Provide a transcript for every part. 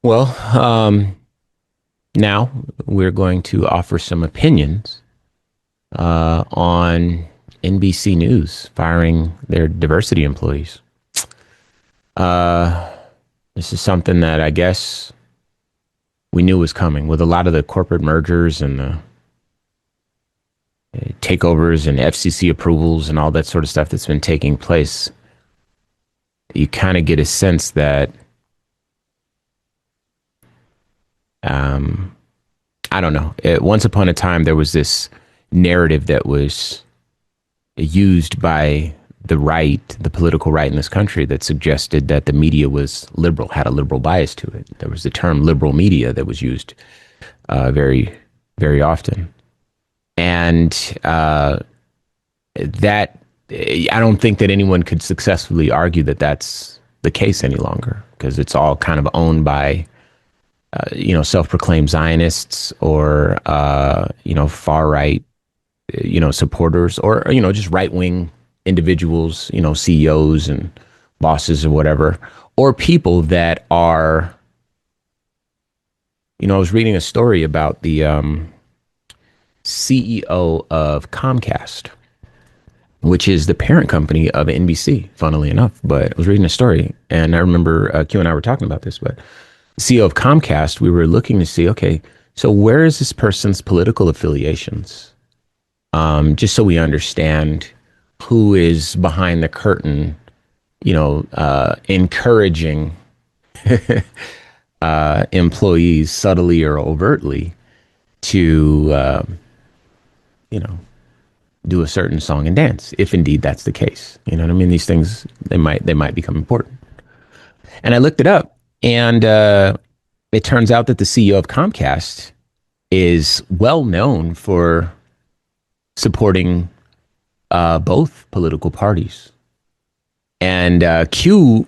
Well, now we're going to offer some opinions on NBC News firing their diversity employees. Uh, this is something that I guess we knew was coming with a lot of the corporate mergers and the takeovers and FCC approvals and all that sort of stuff that's been taking place. You kind of get a sense that um, I don't know. Once upon a time, there was this narrative that was used by the right, the political right in this country, that suggested that the media was liberal, had a liberal bias to it. There was the term liberal media that was used very, very often. And that, I don't think that anyone could successfully argue that that's the case any longer, because it's all kind of owned by self-proclaimed Zionists or far right supporters, or just right-wing individuals, CEOs and bosses or whatever, or people that are, I was reading a story about the CEO of Comcast, which is the parent company of NBC, funnily enough. But I was reading a story, and I remember Q and I were talking about this, but CEO of Comcast, we were looking to see, okay, so where is this person's political affiliations? Just so we understand who is behind the curtain, encouraging employees subtly or overtly to, do a certain song and dance, if indeed that's the case. You know what I mean? These things, they might become important. And I looked it up, and it turns out that the CEO of Comcast is well known for supporting both political parties. And Q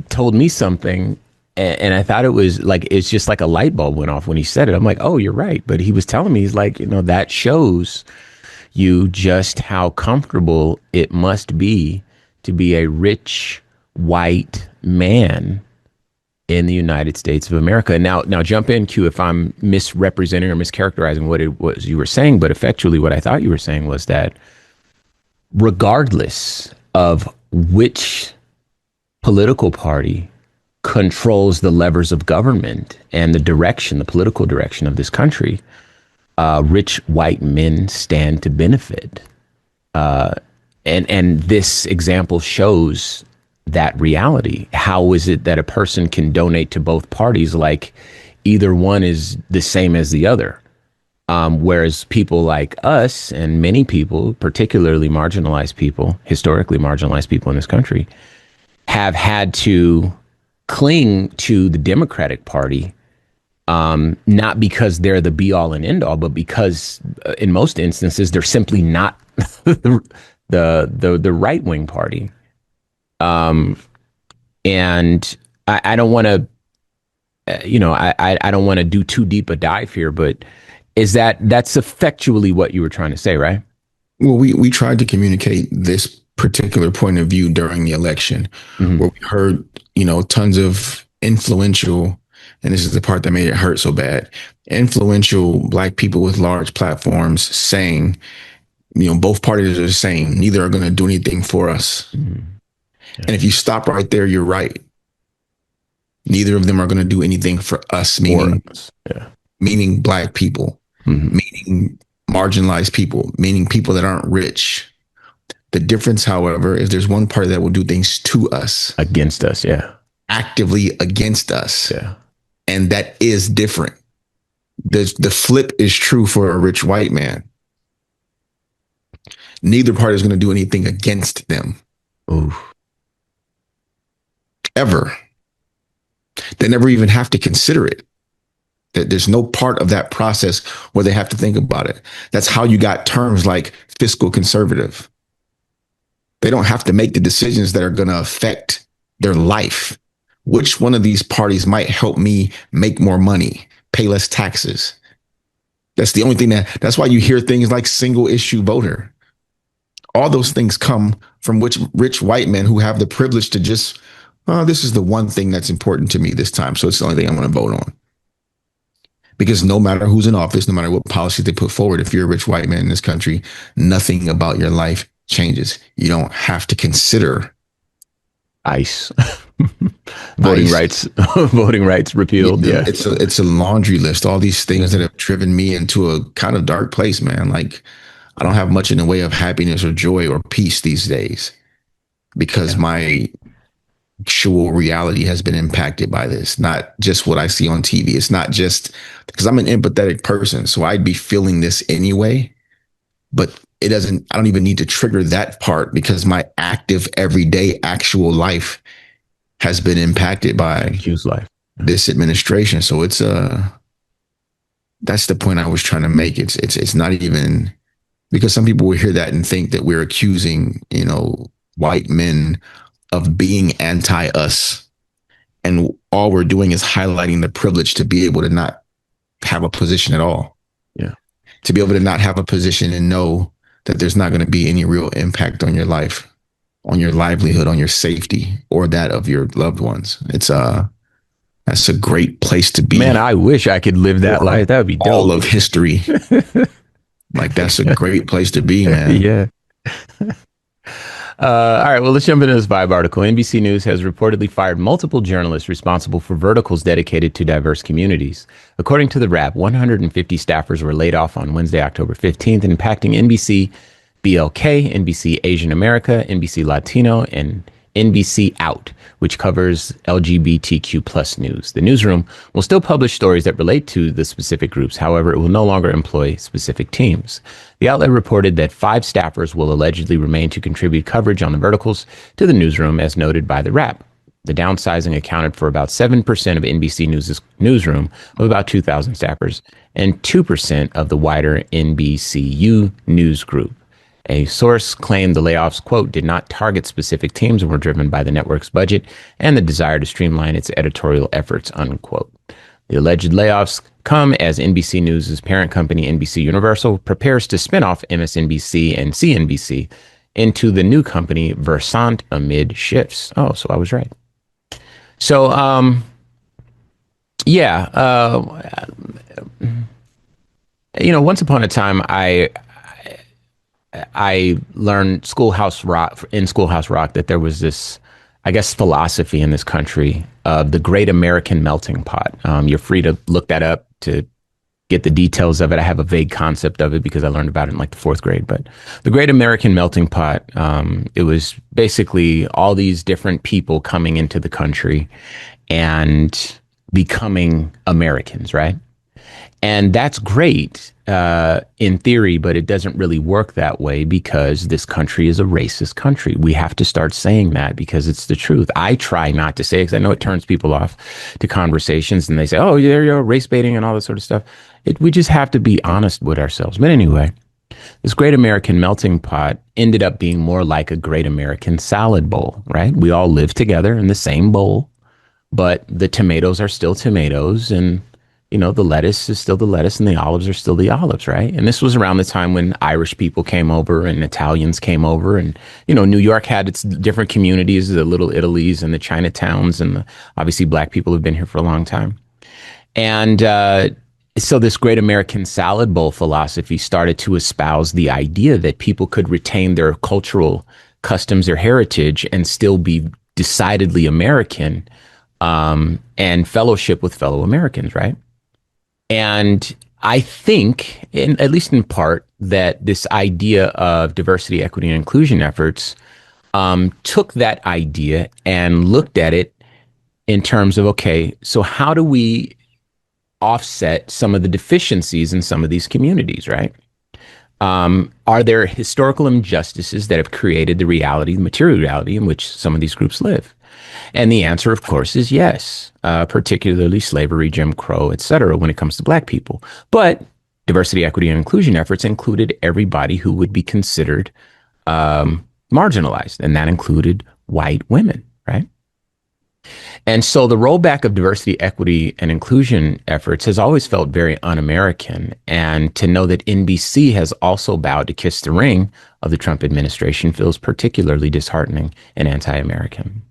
told me something, and I thought it was like, it's just like a light bulb went off when he said it. I'm like, oh, you're right. But he was telling me, he's like, that shows you just how comfortable it must be to be a rich white man in the United States of America. Now jump in, Q, if I'm misrepresenting or mischaracterizing what it was you were saying, but effectually what I thought you were saying was that regardless of which political party controls the levers of government and the political direction of this country, rich white men stand to benefit. And this example shows that reality. How is it that a person can donate to both parties like either one is the same as the other? Whereas people like us and many people, particularly marginalized people, historically marginalized people in this country, have had to cling to the Democratic Party, not because they're the be all and end all, but because in most instances they're simply not the right wing party. And I don't want to, I don't want to do too deep a dive here, but that's effectually what you were trying to say, right? Well, we tried to communicate this particular point of view during the election, where we heard, tons of influential, and this is the part that made it hurt so bad, influential Black people with large platforms saying, both parties are the same. Neither are going to do anything for us. Yeah. And if you stop right there, you're right. Neither of them are going to do anything for us, meaning Black people, meaning marginalized people, meaning people that aren't rich. The difference, however, is there's one party that will do things to us. Against us, yeah. Actively against us. Yeah. And that is different. The flip is true for a rich white man. Neither party is going to do anything against them. Ooh. Ever. They never even have to consider it. There's no part of that process where they have to think about it. That's how you got terms like fiscal conservative. They don't have to make the decisions that are going to affect their life. Which one of these parties might help me make more money, pay less taxes? That's the only thing that's why you hear things like single issue voter. All those things come from which rich white men who have the privilege to just this is the one thing that's important to me this time. So it's the only thing I'm going to vote on. Because no matter who's in office, no matter what policies they put forward, if you're a rich white man in this country, nothing about your life changes. You don't have to consider ICE, voting ICE. rights, voting rights repealed. Yeah. It's a laundry list. All these things Yeah. that have driven me into a kind of dark place, man. Like I don't have much in the way of happiness or joy or peace these days because Yeah. my actual reality has been impacted by this, not just what I see on TV. It's not just because I'm an empathetic person, so I'd be feeling this anyway, but it doesn't, I don't even need to trigger that part because my active everyday actual life has been impacted by Hughes life. this administration. So it's that's the point I was trying to make. It's not even because some people will hear that and think that we're accusing, white men of being anti us. And all we're doing is highlighting the privilege to be able to not have a position at all. Yeah. To be able to not have a position and know that there's not going to be any real impact on your life, on your livelihood, on your safety, or that of your loved ones. That's a great place to Man, be. I wish I could live that life. That would be dope. All of history. Like that's a great place to be, man. Yeah. All right, well, let's jump into this Vibe article. NBC News has reportedly fired multiple journalists responsible for verticals dedicated to diverse communities. According to the Wrap, 150 staffers were laid off on Wednesday, October 15th, impacting NBC BLK, NBC Asian America, NBC Latino, and NBC Out, which covers LGBTQ plus news. The newsroom will still publish stories that relate to the specific groups. However, it will no longer employ specific teams. The outlet reported that 5 staffers will allegedly remain to contribute coverage on the verticals to the newsroom, as noted by the Wrap. The downsizing accounted for about 7% of NBC News' newsroom of about 2,000 staffers and 2% of the wider NBCU news group. A source claimed the layoffs, quote, did not target specific teams and were driven by the network's budget and the desire to streamline its editorial efforts, unquote. The alleged layoffs come as NBC News' parent company, NBC Universal, prepares to spin off MSNBC and CNBC into the new company Versant amid shifts. Oh, so I was right. So, once upon a time, I learned Schoolhouse Rock that there was this, I guess, philosophy in this country of the Great American Melting Pot. You're free to look that up to get the details of it. I have a vague concept of it because I learned about it in like the 4th grade. But the Great American Melting Pot, it was basically all these different people coming into the country and becoming Americans, right? And that's great in theory, but it doesn't really work that way because this country is a racist country. We have to start saying that because it's the truth. I try not to say it because I know it turns people off to conversations and they say, oh, you're race baiting and all this sort of stuff. We just have to be honest with ourselves. But anyway, this Great American Melting Pot ended up being more like a Great American Salad Bowl, right? We all live together in the same bowl, but the tomatoes are still tomatoes and the lettuce is still the lettuce and the olives are still the olives, right? And this was around the time when Irish people came over and Italians came over. And, New York had its different communities, the Little Italies and the Chinatowns. And obviously black people have been here for a long time. And so this Great American Salad Bowl philosophy started to espouse the idea that people could retain their cultural customs, their heritage, and still be decidedly American and fellowship with fellow Americans, right? And I think, at least in part, that this idea of diversity, equity, and inclusion efforts took that idea and looked at it in terms of, okay, so how do we offset some of the deficiencies in some of these communities, right? Are there historical injustices that have created the reality, the material reality in which some of these groups live? And the answer, of course, is yes, particularly slavery, Jim Crow, et cetera, when it comes to black people. But diversity, equity, and inclusion efforts included everybody who would be considered marginalized, and that included white women, right? And so the rollback of diversity, equity, and inclusion efforts has always felt very un-American. And to know that NBC has also bowed to kiss the ring of the Trump administration feels particularly disheartening and anti-American.